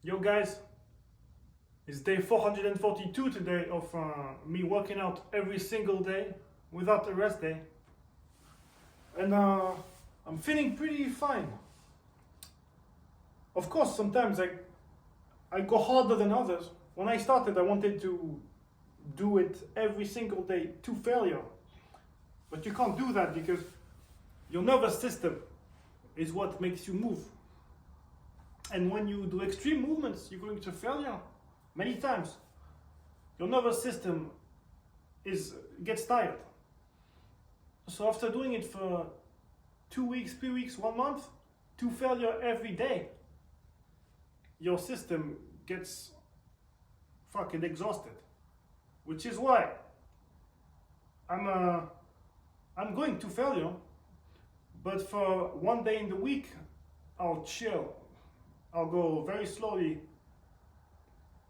Yo guys, it's day 442 today of me working out every single day without a rest day. And I'm feeling pretty fine. Of course, sometimes I go harder than others. When I started, I wanted to do it every single day to failure. But you can't do that because your nervous system is what makes you move. And when you do extreme movements, you're going to failure many times. Your nervous system gets tired. So after doing it for 2 weeks, 3 weeks, 1 month, to failure every day, your system gets fucking exhausted. Which is why I'm going to failure, but for 1 day in the week, I'll chill. I'll go very slowly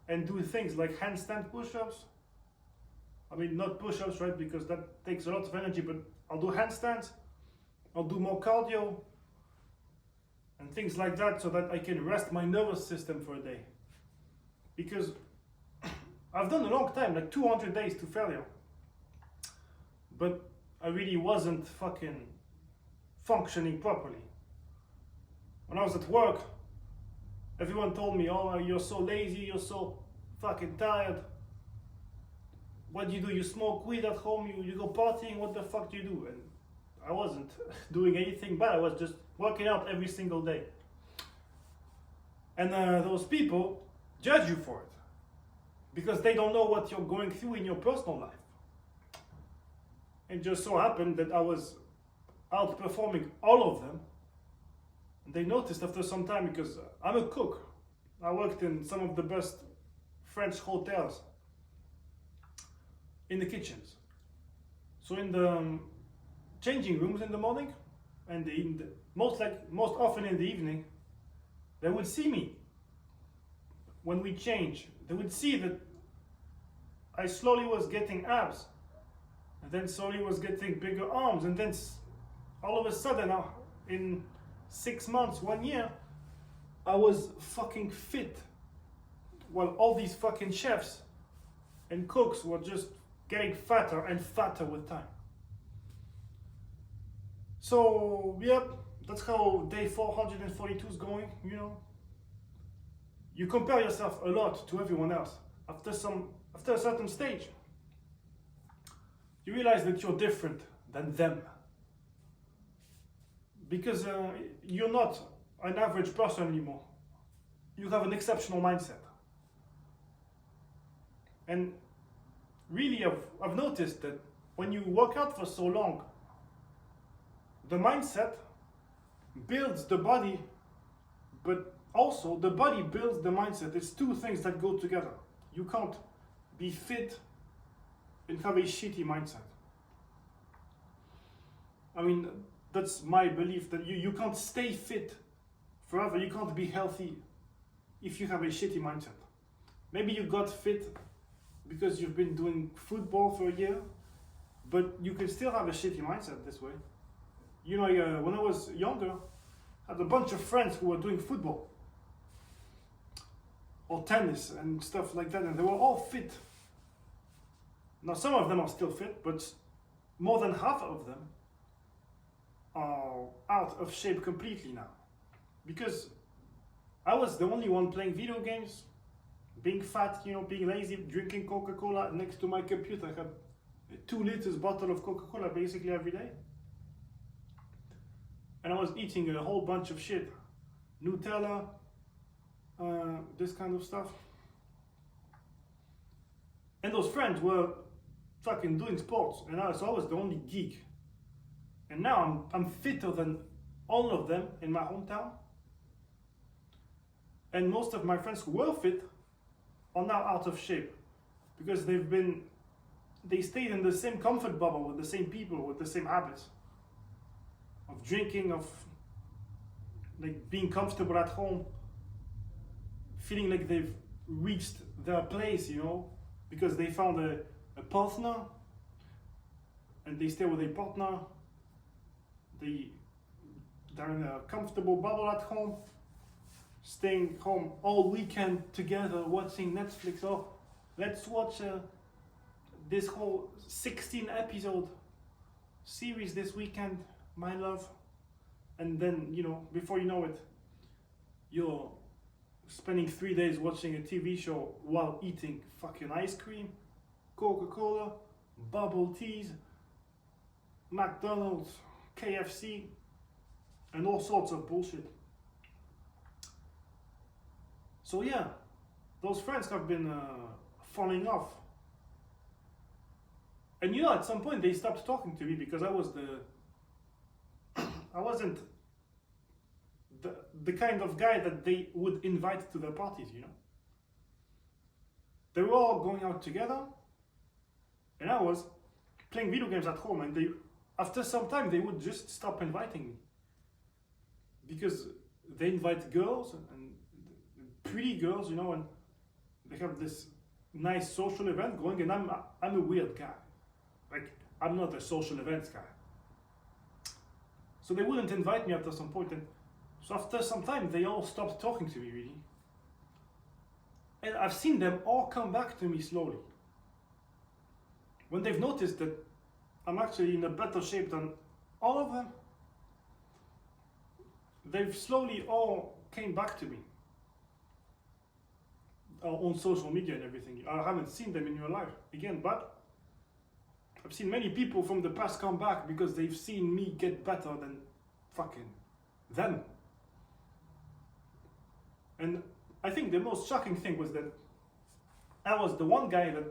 and do things like handstand push-ups. I mean, not push-ups, right? Because that takes a lot of energy, but I'll do handstands. I'll do more cardio and things like that so that I can rest my nervous system for a day. Because I've done a long time, like 200 days to failure. But I really wasn't fucking functioning properly. When I was at work, everyone told me, oh, you're so lazy, you're so fucking tired. What do? You smoke weed at home, you go partying, what the fuck do you do? And I wasn't doing anything bad, I was just working out every single day. And those people judge you for it. Because they don't know what you're going through in your personal life. It just so happened that I was outperforming all of them. And they noticed after some time, because I'm a cook. I worked in some of the best French hotels in the kitchens. So in the changing rooms in the morning and most often in the evening, they would see me when we change. They would see that I slowly was getting abs, and then slowly was getting bigger arms, and then all of a sudden, in 6 months, 1 year, I was fucking fit. While all these fucking chefs and cooks were just getting fatter and fatter with time. So, yep, that's how day 442 is going, you know. You compare yourself a lot to everyone else. After a certain stage, you realize that you're different than them. Because you're not an average person anymore. You have an exceptional mindset. And really, I've noticed that when you work out for so long, the mindset builds the body, but also the body builds the mindset. It's two things that go together. You can't be fit and have a shitty mindset. I mean, that's my belief, that you can't stay fit forever. You can't be healthy if you have a shitty mindset. Maybe you got fit because you've been doing football for a year, but you can still have a shitty mindset this way. You know, when I was younger, I had a bunch of friends who were doing football or tennis and stuff like that, and they were all fit. Now, some of them are still fit, but more than half of them are out of shape completely now. Because I was the only one playing video games, being fat, you know, being lazy, drinking Coca-Cola next to my computer. I had a 2 liters bottle of Coca-Cola basically every day. And I was eating a whole bunch of shit. Nutella, this kind of stuff. And those friends were fucking doing sports, and so I was the only geek. And now I'm fitter than all of them in my hometown. And most of my friends who were fit are now out of shape because they stayed in the same comfort bubble with the same people, with the same habits of drinking, of like being comfortable at home, feeling like they've reached their place, you know, because they found a partner and they stay with a partner. They're in a comfortable bubble at home, staying home all weekend together watching Netflix. Oh, let's watch this whole 16 episode series this weekend, my love. And then, you know, before you know it, you're spending 3 days watching a TV show while eating fucking ice cream, Coca-Cola, bubble teas, McDonald's, KFC, and all sorts of bullshit. So yeah, those friends have been falling off. And you know, at some point they stopped talking to me because I wasn't the kind of guy that they would invite to their parties, you know. They were all going out together, and I was playing video games at home, and after some time they would just stop inviting me. Because they invite girls and pretty girls, you know, and they have this nice social event going, and I'm a weird guy. Like, I'm not a social events guy. So they wouldn't invite me after some point, and so after some time they all stopped talking to me, really. And I've seen them all come back to me slowly. When they've noticed that I'm actually in a better shape than all of them, they've slowly all came back to me on social media and everything. I haven't seen them in real life again, but I've seen many people from the past come back because they've seen me get better than fucking them. And I think the most shocking thing was that I was the one guy that,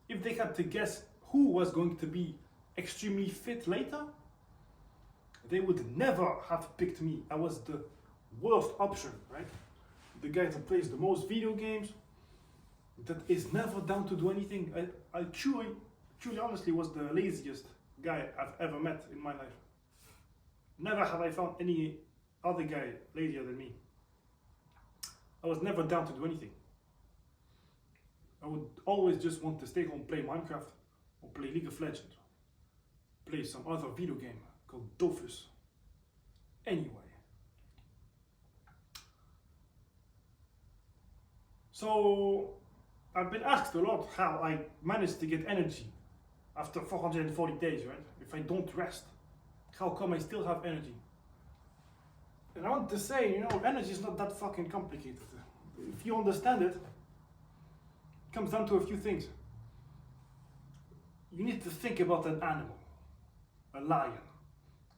if they had to guess who was going to be extremely fit later, they would never have picked me. I was the worst option, right? The guy that plays the most video games, that is never down to do anything. I truly honestly was the laziest guy I've ever met in my life. Never have I found any other guy lazier than me. I was never down to do anything. I would always just want to stay home, play Minecraft, or play League of Legends, play some other video game called Dofus. Anyway. So, I've been asked a lot how I managed to get energy after 440 days, right? If I don't rest, how come I still have energy? And I want to say, you know, energy is not that fucking complicated. If you understand it, it comes down to a few things. You need to think about an animal, a lion.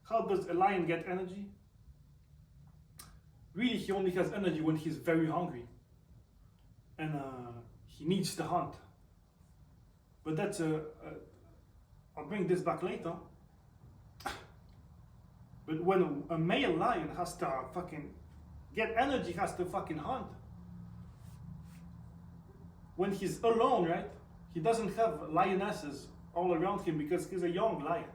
How does a lion get energy? Really, he only has energy when he's very hungry. And he needs to hunt. But that's I'll bring this back later. But when a male lion has to fucking get energy, has to fucking hunt. When he's alone, right? He doesn't have lionesses all around him because he's a young lion.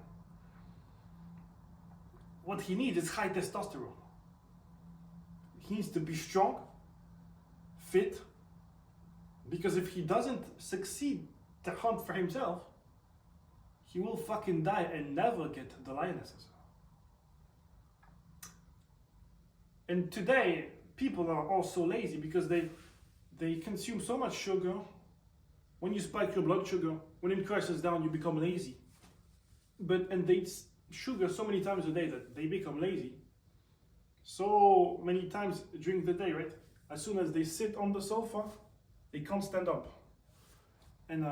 What he needs is high testosterone. He needs to be strong, fit, because if he doesn't succeed to hunt for himself, he will fucking die and never get the lionesses. And today, people are also lazy because they consume so much sugar. When you spike your blood sugar, when it crashes down, you become lazy. And they eat sugar so many times a day that they become lazy. So many times during the day, right? As soon as they sit on the sofa, they can't stand up. And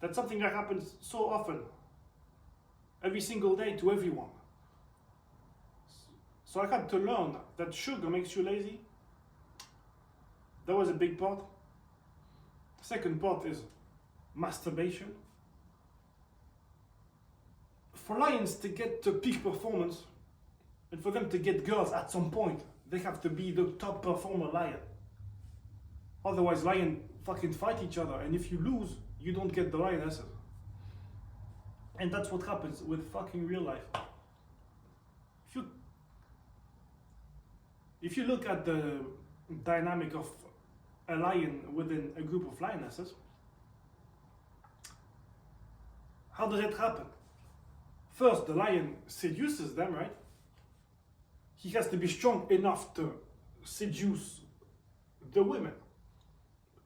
that's something that happens so often, every single day to everyone. So I had to learn that sugar makes you lazy. That was a big part. Second part is masturbation. For lions to get to peak performance, and for them to get girls at some point, they have to be the top performer lion. Otherwise, lions fucking fight each other, and if you lose, you don't get the lionesses. And that's what happens with fucking real life. If you look at the dynamic of a lion within a group of lionesses, how does it happen? First, the lion seduces them, right? he has to be strong enough to seduce the women.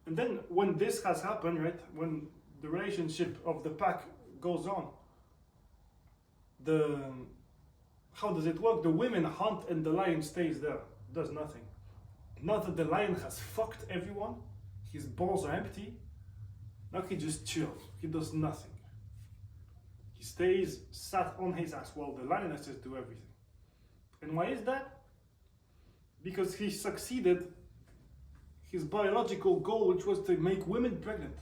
And then when this has happened, right, when the relationship of the pack goes on, how does it work? The women hunt and the lion stays there, does nothing. Now that the lion has fucked everyone, his balls are empty, now he just chills, he does nothing. He stays sat on his ass while the lionesses do everything. And why is that? Because he succeeded his biological goal, which was to make women pregnant.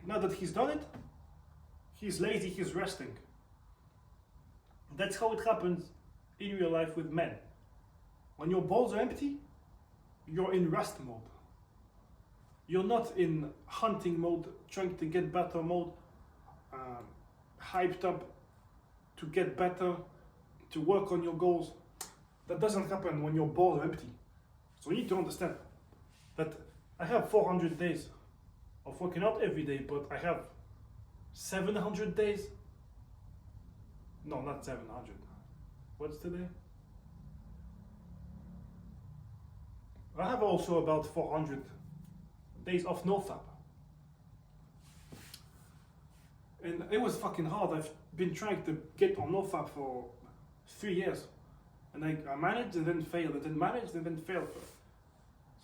Now that he's done it, he's lazy, he's resting. That's how it happens in real life with men. When your balls are empty, you're in rest mode. You're not in hunting mode, trying to get better mode, hyped up to get better, to work on your goals. That doesn't happen when your balls are empty. So you need to understand that I have 400 days of working out every day, but I have 700 days. No, not 700. What's today? I have also about 400 days of nofap. And it was fucking hard. I've been trying to get on nofap for 3 years. And I managed and then failed, and then managed and then failed.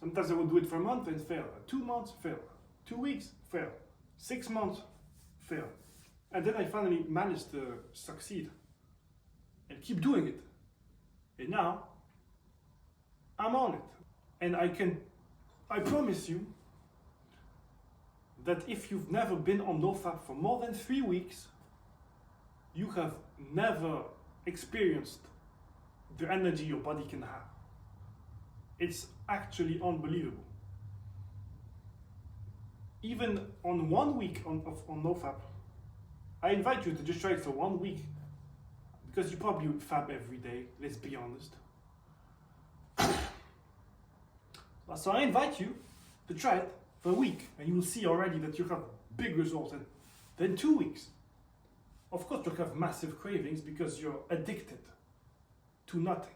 Sometimes I would do it for a month and fail. 2 months, fail. 2 weeks, fail. 6 months, fail. And then I finally managed to succeed and keep doing it. And now I'm on it. And I promise you that if you've never been on nofap for more than 3 weeks, you have never experienced the energy your body can have. It's actually unbelievable. Even on 1 week on nofap, I invite you to just try it for 1 week, because you probably would fab every day, let's be honest. So I invite you to try it for a week, and you will see already that you have big results. And then 2 weeks, of course you'll have massive cravings because you're addicted to nothing.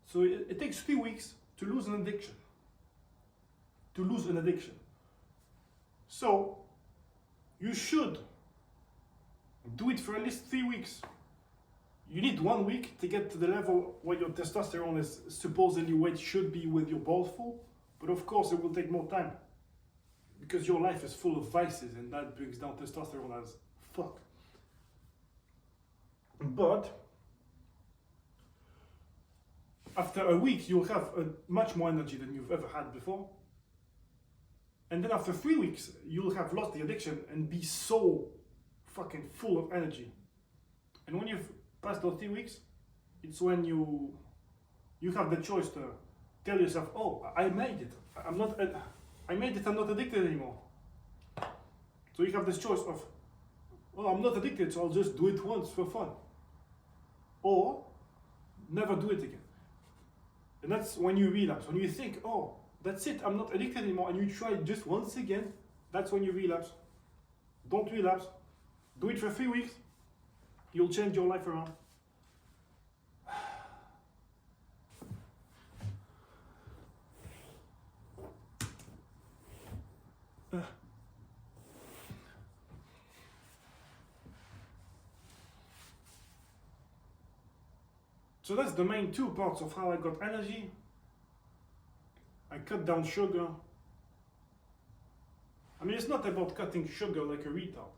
So it takes 3 weeks to lose an addiction. So you should do it for at least 3 weeks. You need 1 week to get to the level where your testosterone is supposedly where it should be with your balls full. But of course it will take more time, because your life is full of vices, and that brings down testosterone as fuck. But after a week, you'll have much more energy than you've ever had before. And then after 3 weeks, you'll have lost the addiction and be so fucking full of energy. And when you've passed those 3 weeks, it's when you have the choice to tell yourself, oh, I made it. I'm not addicted anymore. So you have this choice of, well, I'm not addicted, so I'll just do it once for fun. Or never do it again. And that's when you relapse. When you think, oh, that's it, I'm not addicted anymore, and you try it just once again, that's when you relapse. Don't relapse. Do it for 3 weeks. You'll change your life around. So that's the main 2 parts of how I got energy. I cut down sugar. I mean, it's not about cutting sugar like a retard.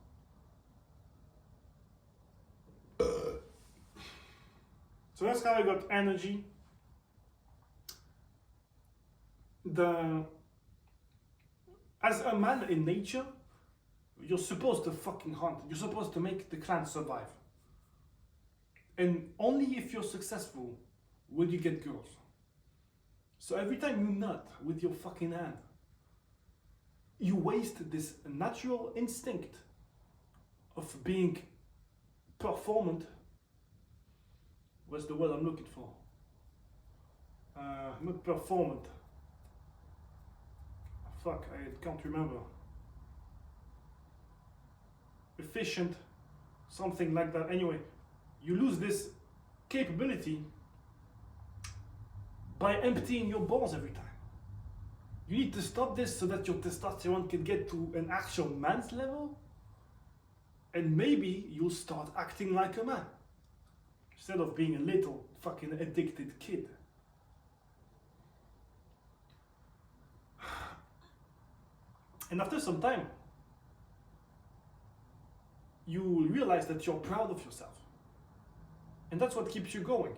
So that's how I got energy. As a man in nature, you're supposed to fucking hunt. You're supposed to make the clan survive. And only if you're successful will you get girls. So every time you nut with your fucking hand, you waste this natural instinct of being performant. What's the word I'm looking for? Not performant. Fuck, I can't remember. Efficient, something like that. Anyway, you lose this capability by emptying your balls every time. You need to stop this so that your testosterone can get to an actual man's level, and maybe you'll start acting like a man instead of being a little fucking addicted kid. And after some time, you will realize that you're proud of yourself. And that's what keeps you going.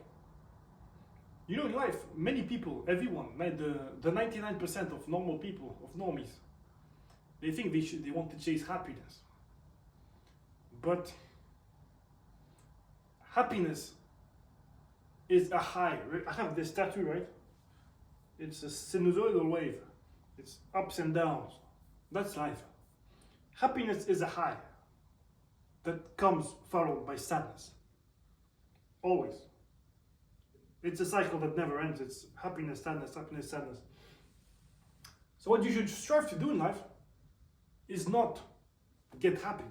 You know, in life, many people, everyone, the 99% of normal people, of normies, they think they want to chase happiness. But happiness is a high. I have this tattoo, right? It's a sinusoidal wave. It's ups and downs. That's life. Happiness is a high that comes followed by sadness. Always. It's a cycle that never ends. It's happiness, sadness, happiness, sadness. So what you should strive to do in life is not get happy.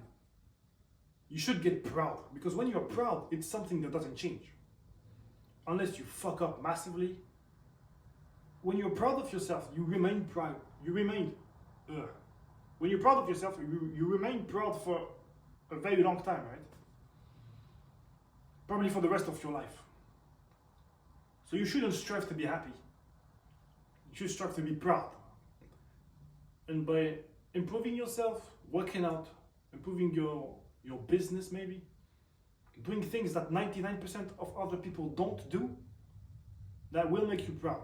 You should get proud, because when you're proud, it's something that doesn't change. Unless you fuck up massively. When you're proud of yourself, you remain proud. When you're proud of yourself, you remain proud for a very long time, right? Probably for the rest of your life. So you shouldn't strive to be happy. You should strive to be proud. And by improving yourself, working out, improving your business maybe, doing things that 99% of other people don't do, that will make you proud.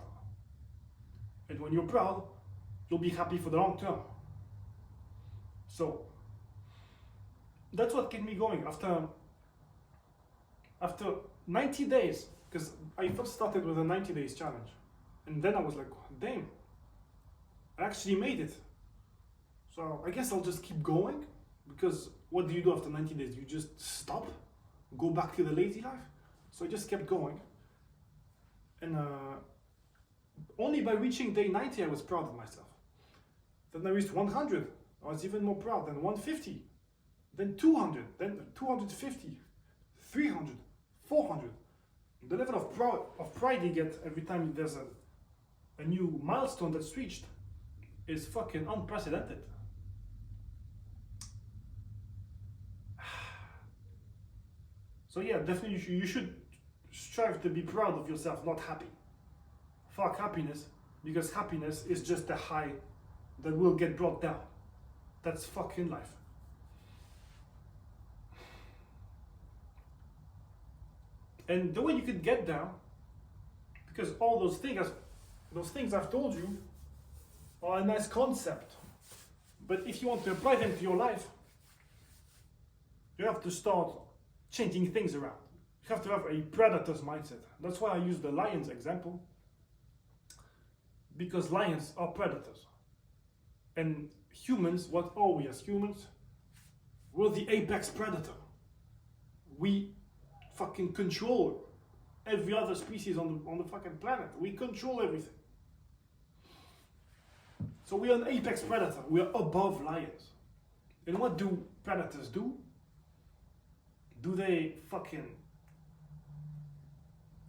And when you're proud, you'll be happy for the long term. So that's what kept me going after 90 days, because I first started with a 90 days challenge, and then I was like, damn, I actually made it. So I guess I'll just keep going, because what do you do after 90 days? You just stop, go back to the lazy life. So I just kept going, and only by reaching day 90 I was proud of myself. Then I reached 100, I was even more proud. Then 150, then 200, then 250, 300, 400. The level of pride you get every time there's a new milestone that's reached is fucking unprecedented. So yeah, definitely you should strive to be proud of yourself, not happy. Fuck happiness, because happiness is just a high that will get brought down. That's fucking life. And the way you could get down, because all those things I've told you are a nice concept, but if you want to apply them to your life, you have to start changing things around. You have to have a predator's mindset. That's why I use the lions example, because lions are predators. And humans, what are we as humans? We're the apex predator. We fucking control every other species on the fucking planet. We control everything. So we are an apex predator. We are above lions. And what do predators do? Do they fucking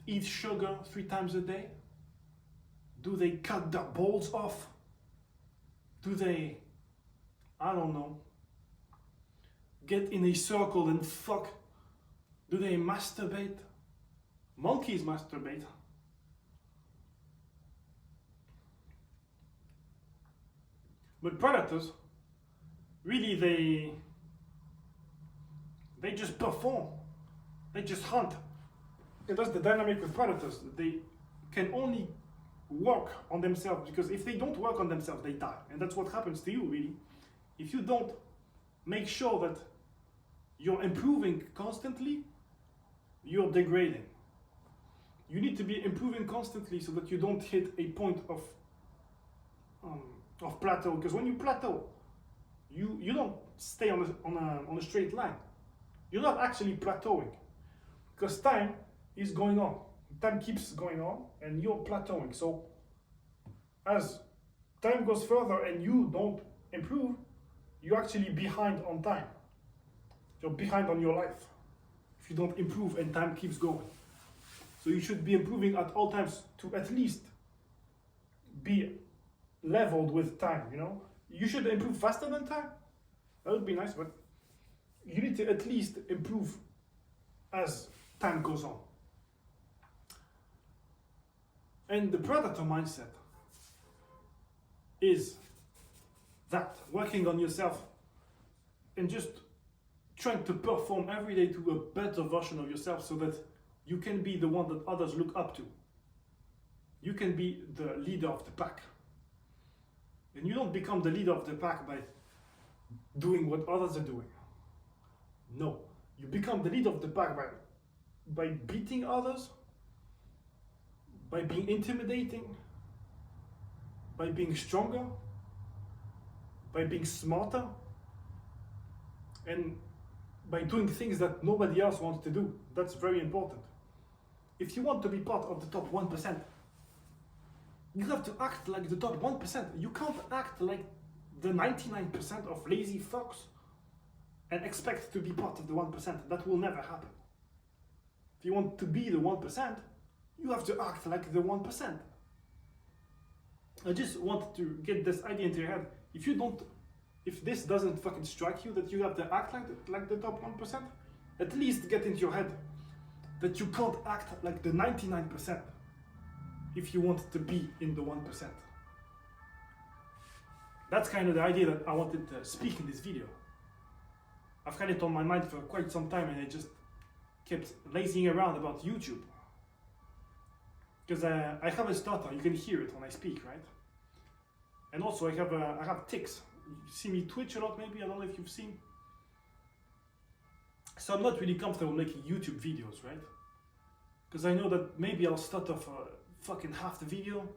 eat sugar 3 times a day? Do they cut their balls off? Do they, I don't know, get in a circle and fuck? Do they masturbate? Monkeys masturbate. But predators, really they just perform. They just hunt. And that's the dynamic with predators. They can only work on themselves, because if they don't work on themselves, they die. And that's what happens to you, really. If you don't make sure that you're improving constantly, you're degrading. You need to be improving constantly so that you don't hit a point of plateau. Because when you plateau, you don't stay on a straight line. You're not actually plateauing, because time is going on. Time keeps going on, and you're plateauing. So as time goes further and you don't improve, you're actually behind on time. You're behind on your life if you don't improve and time keeps going. So you should be improving at all times to at least be leveled with time, you know? You should improve faster than time. That would be nice, but you need to at least improve as time goes on. And the predator mindset is that working on yourself and just trying to perform every day to a better version of yourself so that you can be the one that others look up to. You can be the leader of the pack. And you don't become the leader of the pack by doing what others are doing. No, you become the leader of the pack by beating others, by being intimidating, by being stronger, by being smarter, and by doing things that nobody else wants to do. That's very important. If you want to be part of the top 1%, you have to act like the top 1%. You can't act like the 99% of lazy fucks and expect to be part of the 1%. That will never happen. If you want to be the 1%, you have to act like the 1%. I just want to get this idea into your head. If this doesn't fucking strike you that you have to act like the top 1%, at least get into your head that you can't act like the 99% if you want to be in the 1%. That's kind of the idea that I wanted to speak in this video. I've had it on my mind for quite some time and I just kept lazing around about YouTube. Because I have a stutter, you can hear it when I speak, right? And also I have tics. You see me twitch a lot maybe, I don't know if you've seen. So I'm not really comfortable making YouTube videos, right? Because I know that maybe I'll stutter for fucking half the video.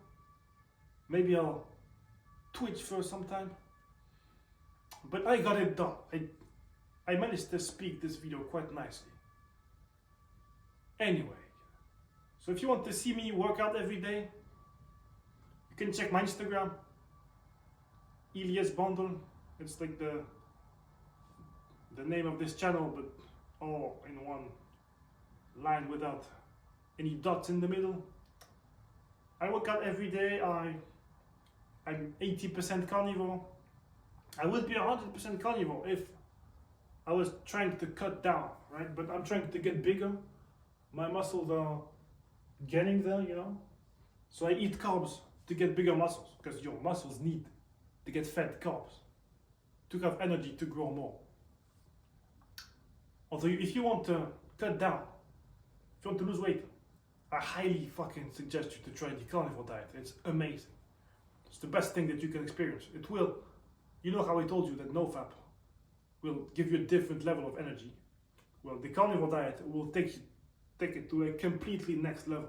Maybe I'll twitch for some time. But I got it done. I managed to speak this video quite nicely. Anyway, so if you want to see me work out every day, you can check my Instagram, Elias Bundle. It's like the name of this channel, but all in one line without any dots in the middle. I work out every day. I'm 80% carnivore. I would be 100% carnivore if I was trying to cut down, right? But I'm trying to get bigger. My muscles are getting there, you know? So I eat carbs to get bigger muscles, because your muscles need to get fed carbs to have energy to grow more. Although if you want to cut down, if you want to lose weight, I highly fucking suggest you to try the carnivore diet. It's amazing. It's the best thing that you can experience. It will, you know how I told you that NoFap will give you a different level of energy. Well, the carnivore diet will take it to a completely next level.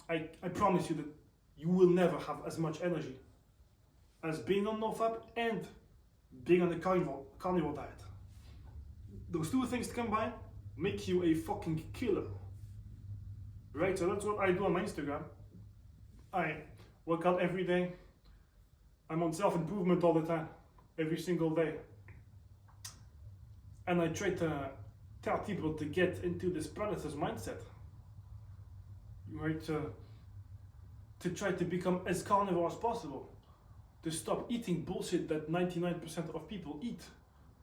I promise you that you will never have as much energy as being on NoFap and being on the carnivore diet. Those two things combined make you a fucking killer. Right, so that's what I do on my Instagram. I work out every day. I'm on self-improvement all the time, every single day. And I try to tell people to get into this predator's mindset. Right, to try to become as carnivore as possible. To stop eating bullshit that 99% of people eat.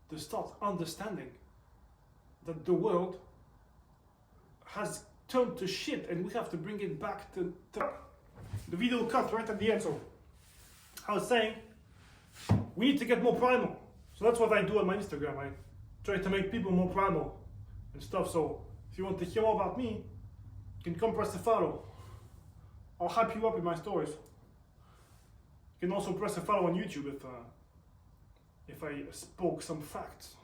To start understanding that the world has turned to shit and we have to bring it back to the video cut right at the end. So I was saying we need to get more primal. So that's what I do on my Instagram. I try to make people more primal and stuff. So if you want to hear more about me, you can come press the follow. I'll hype you up in my stories. You can also press the follow on YouTube if I spoke some facts.